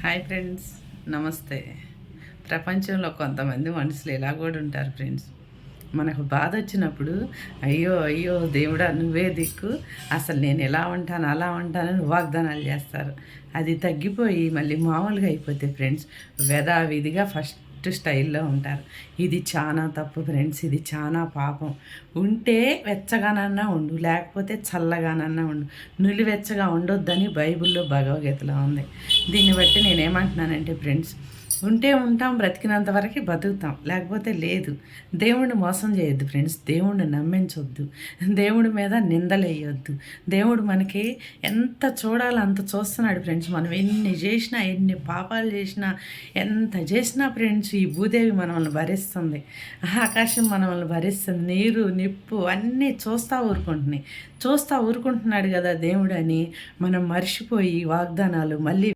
Hi friends, నమస్తే. ప్రపంచంలో కొంతమంది మనుషులు ఇలా కూడా ఉంటారు ఫ్రెండ్స్. మనకు బాధ వచ్చినప్పుడు అయ్యో అయ్యో దేవుడా నువ్వే దిక్కు, అసలు నేను ఎలా ఉంటాను అలా ఉంటానని వాగ్దానాలు చేస్తారు. అది తగ్గిపోయి మళ్ళీ మామూలుగా అయిపోతే ఫ్రెండ్స్ యథావిధిగా ఫస్ట్ స్టైల్లో ఉంటారు. ఇది చాలా తప్పు ఫ్రెండ్స్, ఇది చాలా పాపం. ఉంటే వెచ్చగానన్నా ఉండు, లేకపోతే చల్లగానన్నా ఉండు. నులివెచ్చగా ఉండొద్దని బైబిల్లో భగవద్గీతలో ఉంది. దీన్ని బట్టి నేనేమంటున్నానంటే ఫ్రెండ్స్, ఉంటే ఉంటాం, బ్రతికినంత వరకు బతుకుతాం, లేకపోతే లేదు. దేవుణ్ణి మోసం చేయొద్దు ఫ్రెండ్స్, దేవుణ్ణి నమ్మించొద్దు, దేవుడి మీద నిందలేయొద్దు. దేవుడు మనకి ఎంత చూడాలో అంత చూస్తున్నాడు ఫ్రెండ్స్. మనం ఎన్ని చేసినా, ఎన్ని పాపాలు చేసినా, ఎంత చేసినా ఫ్రెండ్స్, ఈ భూదేవి మనల్ని భరిస్తుంది, ఆకాశం మనల్ని భరిస్తుంది, నీరు నిప్పు అన్నీ చూస్తూ ఊరుకుంటున్నాడు కదా దేవుడు అని మనం మర్చిపోయి వాగ్దానాలు మళ్ళీ